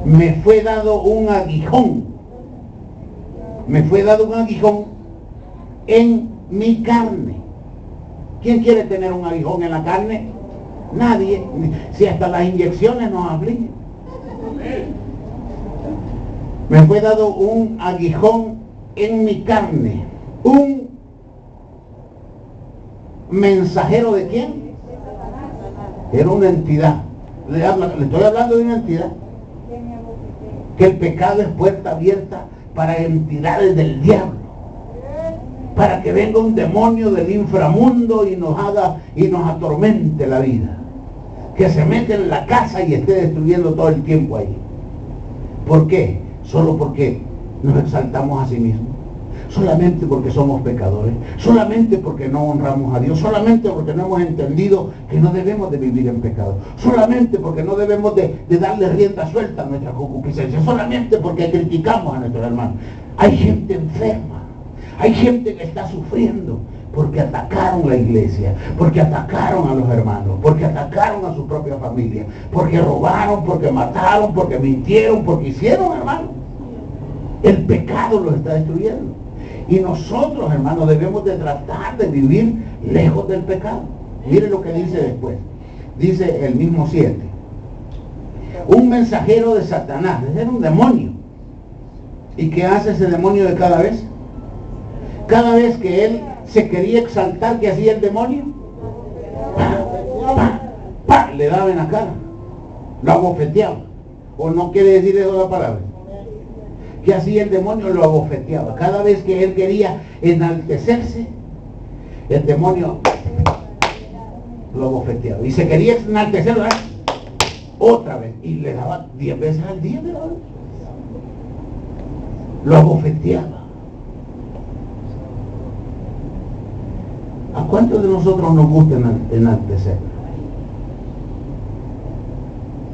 me fue dado un aguijón, en mi carne. ¿Quién quiere tener un aguijón en la carne? Nadie. Si hasta las inyecciones nos afligen. Me fue dado un aguijón en mi carne. ¿Un mensajero de quién? Era una entidad. Le estoy hablando de una entidad. Que el pecado es puerta abierta para entidades del diablo. Para que venga un demonio del inframundo y nos atormente la vida. Que se mete en la casa y esté destruyendo todo el tiempo ahí. ¿Por qué? Solo porque nos exaltamos a sí mismos. Solamente porque somos pecadores, solamente porque no honramos a Dios, solamente porque no hemos entendido que no debemos de vivir en pecado, solamente porque no debemos de darle rienda suelta a nuestra concupiscencia, solamente porque criticamos a nuestros hermanos. Hay gente enferma, hay gente que está sufriendo porque atacaron la iglesia, porque atacaron a los hermanos, porque atacaron a su propia familia, porque robaron, porque mataron, porque mintieron, porque hicieron, hermanos. El pecado los está destruyendo. Y nosotros, hermanos, debemos de tratar de vivir lejos del pecado. Mire lo que dice después. Dice el mismo 7. Un mensajero de Satanás. Era un demonio. ¿Y qué hace ese demonio de cada vez? Cada vez que él se quería exaltar, ¿qué hacía el demonio? Le daba en la cara. Lo abofeteaba. ¿O no quiere decir eso la palabra? ¿Qué hacía el demonio? Lo abofeteaba. Cada vez que él quería enaltecerse, el demonio lo abofeteaba. Y se quería enaltecer, ¿verdad? Otra vez. Y le daba 10 veces al día, ¿verdad? Lo abofeteaba. ¿A cuántos de nosotros nos gusta enaltecer?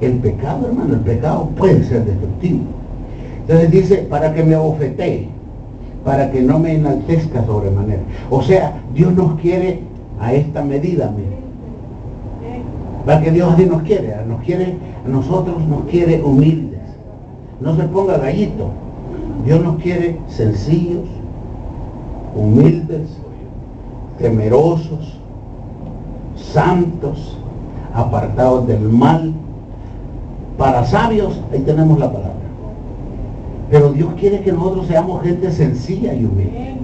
El pecado, hermano, el pecado puede ser destructivo. Entonces dice, para que me abofetee, para que no me enaltezca sobremanera. O sea, Dios nos quiere a esta medida, mire. Para que Dios así nos quiere, a nosotros nos quiere humildes. No se ponga gallito. Dios nos quiere sencillos, humildes, temerosos, santos, apartados del mal. Para sabios, ahí tenemos la palabra. Pero Dios quiere que nosotros seamos gente sencilla y humilde.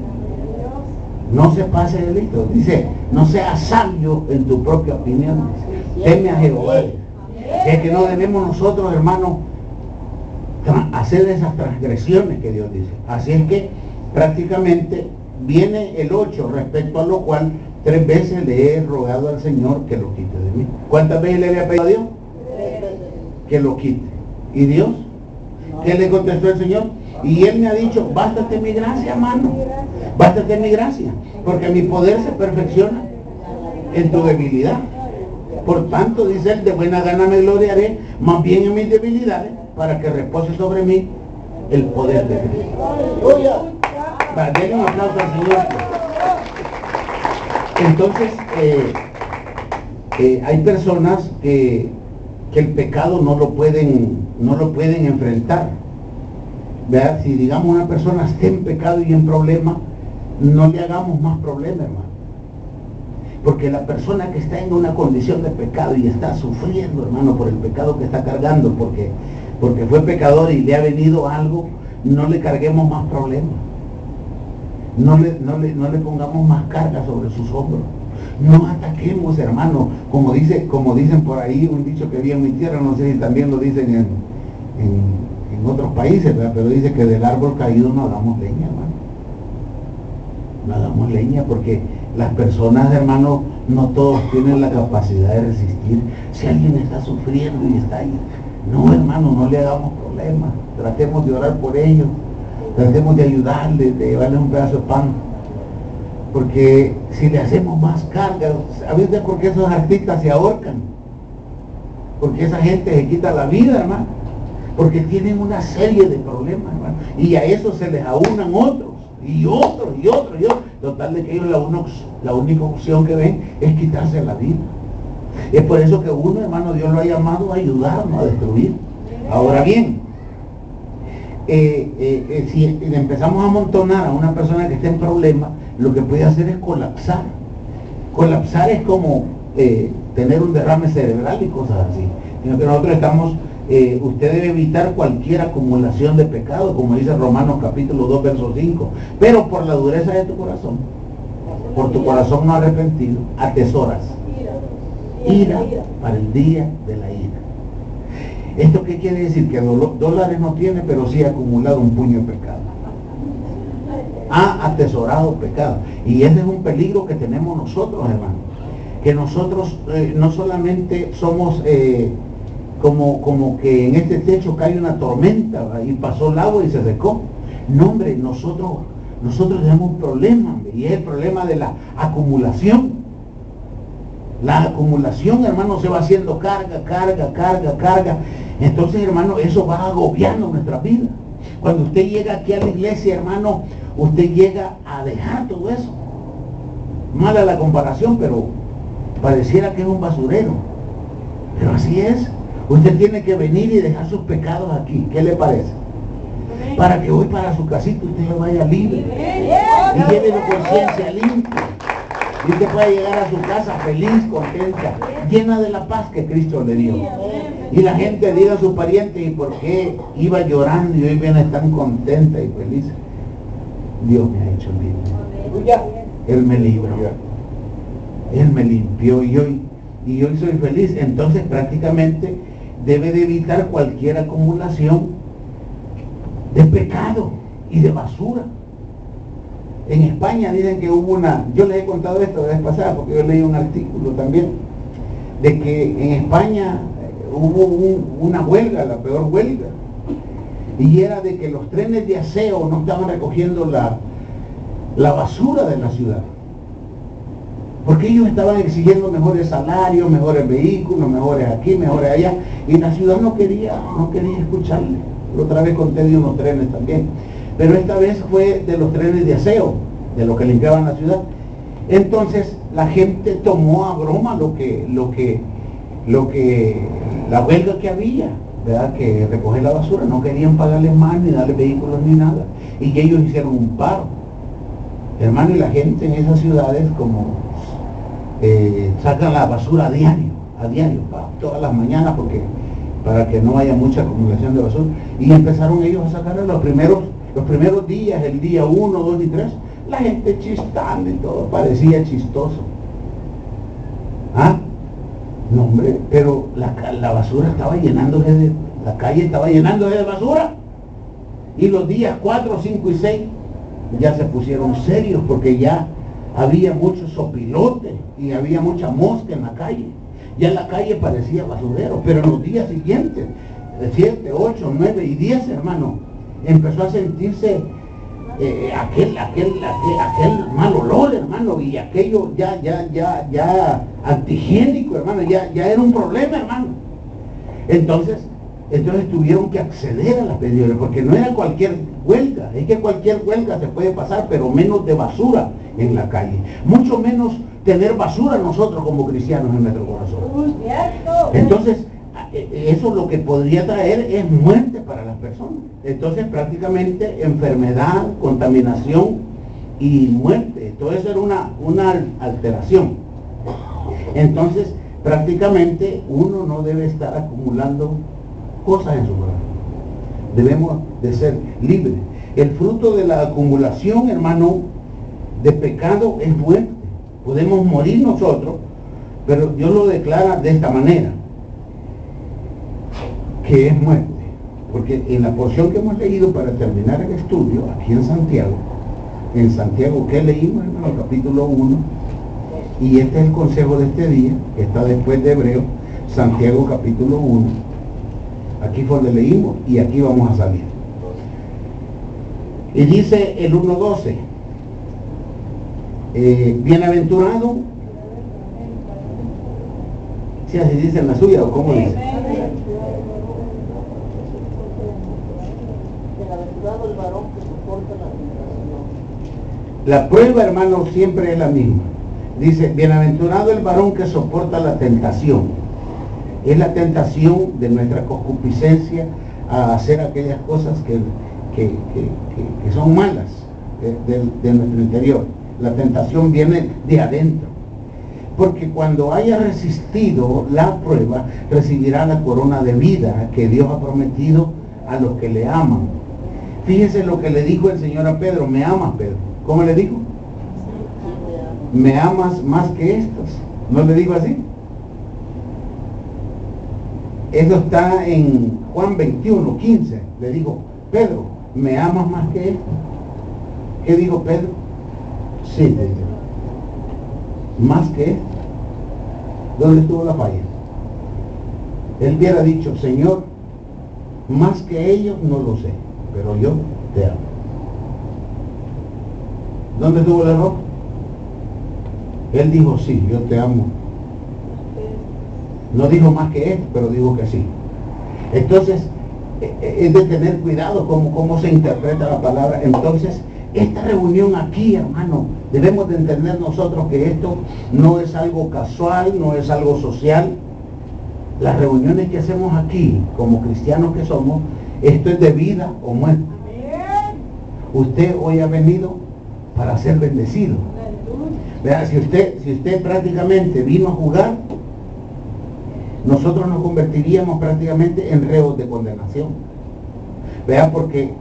No se pase de listo. Dice, no seas sabio en tu propia opinión. Teme a Jehová. Es que no debemos nosotros, hermanos, hacer esas transgresiones que Dios dice. Así es que prácticamente viene el 8, respecto a lo cual 3 veces le he rogado al Señor que lo quite de mí. ¿Cuántas veces le había pedido a Dios? Que lo quite. ¿Y Dios? ¿Qué le contestó el Señor? Y Él me ha dicho, bástate mi gracia, hermano. Bástate mi gracia. Porque mi poder se perfecciona en tu debilidad. Por tanto, dice Él, de buena gana me gloriaré, más bien en mis debilidades, para que repose sobre mí el poder de Cristo. Denle un aplauso al Señor. Entonces, hay personas que el pecado no lo pueden enfrentar. ¿Verdad? Si digamos una persona está en pecado y en problema, no le hagamos más problema, hermano. Porque la persona que está en una condición de pecado y está sufriendo, hermano, por el pecado que está cargando, porque fue pecador y le ha venido algo, no le carguemos más problemas. No le pongamos más carga sobre sus hombros. No ataquemos, hermano, como dicen por ahí, un dicho que vi en mi tierra, no sé si también lo dicen en otros países, ¿verdad? Pero dice que del árbol caído no hagamos leña, hermano. No hagamos leña, porque las personas, hermano, no todos tienen la capacidad de resistir. Si alguien está sufriendo y está ahí, no, hermano, no le hagamos problemas. Tratemos de orar por ellos, tratemos de ayudarles, de llevarles un pedazo de pan. Porque si le hacemos más carga, ¿sabes por qué esos artistas se ahorcan? Porque esa gente se quita la vida, hermano. Porque tienen una serie de problemas, hermano. Y a eso se les aunan otros, y otros, y otros, y otros. Total de que ellos la única opción que ven es quitarse la vida. Es por eso que uno, hermano, Dios lo ha llamado a ayudar, no a destruir. Ahora bien, si empezamos a amontonar a una persona que esté en problemas, lo que puede hacer es colapsar. Colapsar es como tener un derrame cerebral y cosas así. Sino que nosotros estamos, usted debe evitar cualquier acumulación de pecado, como dice Romanos capítulo 2, verso 5. Pero por la dureza de tu corazón, por tu corazón no arrepentido, atesoras ira para el día de la ira. ¿Esto qué quiere decir? Que dólares no tiene, pero sí ha acumulado un puño de pecado. Ha atesorado pecado. Y ese es un peligro que tenemos nosotros, hermano. Que nosotros no solamente somos como que en este techo cae una tormenta y pasó el agua y se secó. No, hombre, nosotros tenemos un problema, hombre, y es el problema de la acumulación. La acumulación, hermano, se va haciendo carga. Entonces, hermano, eso va agobiando nuestra vida. Cuando usted llega aquí a la iglesia, hermano, usted llega a dejar todo eso. Mala la comparación, pero pareciera que es un basurero. Pero así es. Usted tiene que venir y dejar sus pecados aquí. ¿Qué le parece? Para que hoy para su casita usted se vaya libre. Y lleve la conciencia limpia. Y usted puede llegar a su casa feliz, contenta, llena de la paz que Cristo le dio. Y la gente diga a sus parientes, ¿y por qué iba llorando y hoy viene tan contenta y feliz? Dios me ha hecho libre. Él me libró. Él me limpió y hoy soy feliz. Entonces prácticamente debe de evitar cualquier acumulación de pecado y de basura. En España dicen que hubo yo les he contado esto la vez pasada, porque yo leí un artículo también, de que en España hubo una huelga, la peor huelga, y era de que los trenes de aseo no estaban recogiendo la basura de la ciudad, porque ellos estaban exigiendo mejores salarios, mejores vehículos, mejores aquí, mejores allá, y la ciudad no quería escucharle. Otra vez conté de unos trenes también, pero esta vez fue de los trenes de aseo, de lo que limpiaban la ciudad. Entonces la gente tomó a broma la huelga que había, ¿verdad? Que recoger la basura, no querían pagarles más, ni darle vehículos, ni nada, y ellos hicieron un paro, hermano, y la gente en esas ciudades como sacan la basura a diario, todas las mañanas, para que no haya mucha acumulación de basura, y empezaron ellos a sacar los primeros días, el día 1, 2 y 3, la gente chistando y todo, parecía chistoso. No, hombre, pero la basura estaba llenándose la calle estaba llenándose de basura. Y los días 4, 5 y 6 ya se pusieron serios, porque ya había muchos sopilotes y había mucha mosca en la calle. Ya la calle parecía basurero, pero en los días siguientes, 7, 8, 9 y 10, hermano, empezó a sentirse aquel mal olor, hermano, y aquello ya antihigiénico, hermano, ya era un problema, hermano. Entonces tuvieron que acceder a las peticiones, porque no era cualquier huelga, es que cualquier huelga se puede pasar, pero menos de basura en la calle, mucho menos tener basura nosotros como cristianos en nuestro corazón. Entonces eso lo que podría traer es muerte para las personas. Entonces prácticamente enfermedad, contaminación y muerte, todo eso era una alteración. Entonces prácticamente uno no debe estar acumulando cosas en su corazón. Debemos de ser libres. El fruto de la acumulación, hermano, de pecado es muerte. Podemos morir nosotros, pero Dios lo declara de esta manera, que es muerte. Porque en la porción que hemos leído para terminar el estudio, aquí en Santiago, ¿qué leímos, hermano? Capítulo 1, y este es el consejo de este día, que está después de Hebreo, Santiago capítulo 1. Aquí fue donde leímos y aquí vamos a salir. Y dice el 1:12: Bienaventurado, si así dice en la suya o cómo dice. Bienaventurado el varón que soporta la tentación. La prueba, hermano, siempre es la misma. Dice, bienaventurado el varón que soporta la tentación. Es la tentación de nuestra concupiscencia a hacer aquellas cosas que son malas de nuestro interior. La tentación viene de adentro. Porque cuando haya resistido la prueba, recibirá la corona de vida que Dios ha prometido a los que le aman. Fíjese lo que le dijo el Señor a Pedro: me amas, Pedro. ¿Cómo le dijo? Me amas más que estos. ¿No le digo así? Eso está en Juan 21, 15. Le dijo, Pedro, ¿me amas más que esto? ¿Qué dijo Pedro? Sí, le dijo. Más que esto. ¿Dónde estuvo la falla? Él hubiera dicho, Señor, más que ellos no lo sé, pero yo te amo. ¿Dónde estuvo el error? Él dijo, sí, yo te amo. No dijo más que esto, pero dijo que sí. Entonces, es de tener cuidado cómo se interpreta la palabra. Entonces, esta reunión aquí, hermano, debemos de entender nosotros que esto no es algo casual, no es algo social. Las reuniones que hacemos aquí, como cristianos que somos, esto es de vida o muerte. Usted hoy ha venido para ser bendecido. Vea, si usted prácticamente vino a jugar, nosotros nos convertiríamos prácticamente en reos de condenación. Vea, porque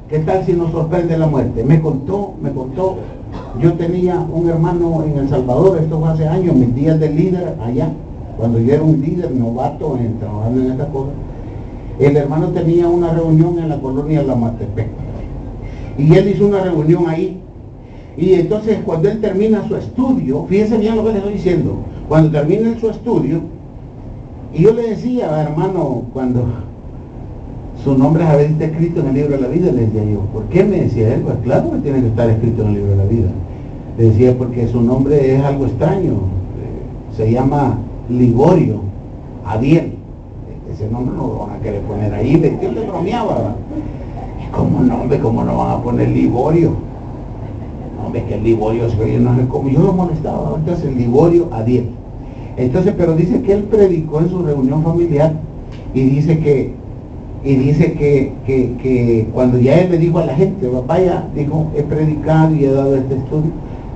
¿qué tal si nos sorprende la muerte? Me contó, yo tenía un hermano en El Salvador, esto fue hace años, mis días de líder allá, cuando yo era un líder novato trabajando en esta cosa. El hermano tenía una reunión en la colonia La Matepec, y él hizo una reunión ahí, y entonces cuando él termina su estudio, fíjense bien lo que le estoy diciendo, cuando termina su estudio, y yo le decía, hermano, cuando su nombre está escrito en el libro de la vida, le decía yo, ¿por qué? Me decía él, pues claro que tiene que estar escrito en el libro de la vida. Le decía, porque su nombre es algo extraño, se llama Liborio Adiel. Ese nombre no lo van a querer poner ahí, yo le bromeaba, ¿verdad? ¿Cómo no van a poner Liborio? No, es que el Liborio, no sé cómo, yo lo molestaba, entonces el Liborio Adiel. Entonces, pero dice que él predicó en su reunión familiar, y dice que cuando ya él le dijo a la gente, vaya, dijo, he predicado y he dado este estudio,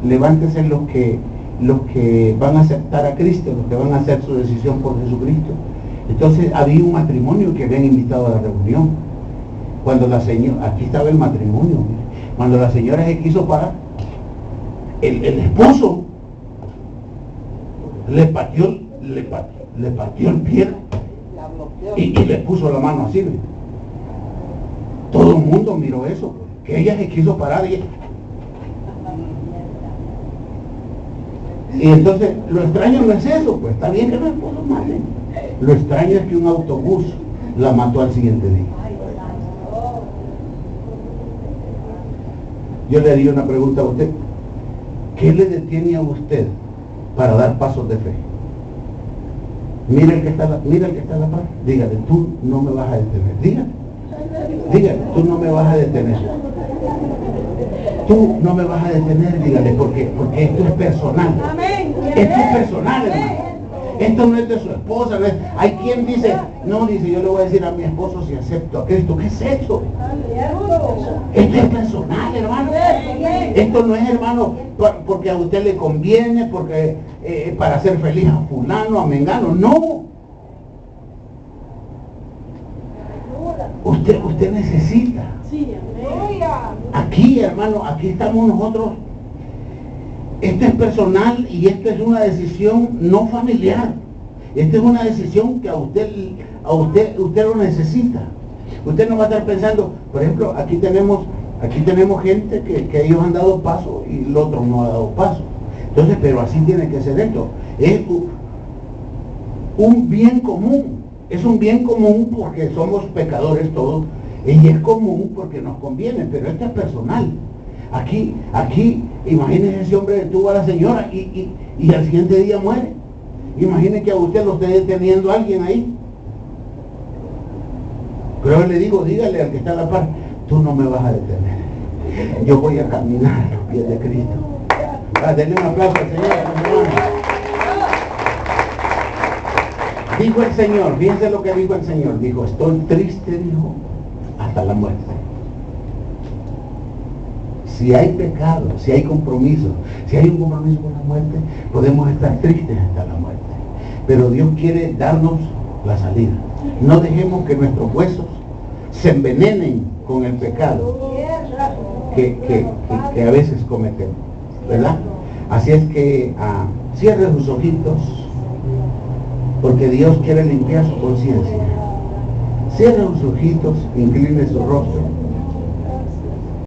levántese los que van a aceptar a Cristo, los que van a hacer su decisión por Jesucristo. Entonces había un matrimonio que habían invitado a la reunión. Cuando la señora, aquí estaba el matrimonio, cuando la señora se quiso parar, el esposo le partió el pie y le puso la mano así. Todo el mundo miró eso, que ella se quiso parar y entonces lo extraño no es eso, pues está bien que los esposos maten. Lo extraño es que un autobús la mató al siguiente día. Yo le haría una pregunta a usted: ¿qué le detiene a usted para dar pasos de fe? Mira el que está a la par, dígale, tú no me vas a detener. Dígale, tú no me vas a detener. Tú no me vas a detener, dígale, porque esto es personal. Esto es personal, hermano. Esto no es de su esposa, no es. Hay quien dice, no, dice, yo le voy a decir a mi esposo si acepto a Cristo. ¿Qué es eso? Esto es personal, hermano. Esto no es, hermano, porque a usted le conviene, porque para hacer feliz a fulano, a mengano. No. Usted necesita. Aquí, hermano, aquí estamos nosotros. Esto es personal y esto es una decisión no familiar. Esta es una decisión que a usted lo necesita. Usted no va a estar pensando, por ejemplo, aquí tenemos gente que ellos han dado paso y el otro no ha dado paso. Entonces, pero así tiene que ser esto. Es un bien común. Es un bien común porque somos pecadores todos. Y es común porque nos conviene, pero esto es personal. Aquí, imagínese ese hombre detuvo a la señora y al siguiente día muere. Imagine que a usted lo esté deteniendo alguien ahí. Pero le digo, dígale al que está a la par, tú no me vas a detener. Yo voy a caminar a los pies de Cristo. Denle un aplauso al Señor, hermano. Dijo el Señor, fíjense lo que dijo el Señor. Dijo, estoy triste, dijo, hasta la muerte. Si hay pecado, si hay compromiso, si hay un compromiso con la muerte, podemos estar tristes hasta la muerte. Pero Dios quiere darnos la salida. No dejemos que nuestros huesos se envenenen con el pecado que a veces cometemos, ¿verdad? Así es que cierre sus ojitos, porque Dios quiere limpiar su conciencia. Cierre sus ojitos, incline su rostro.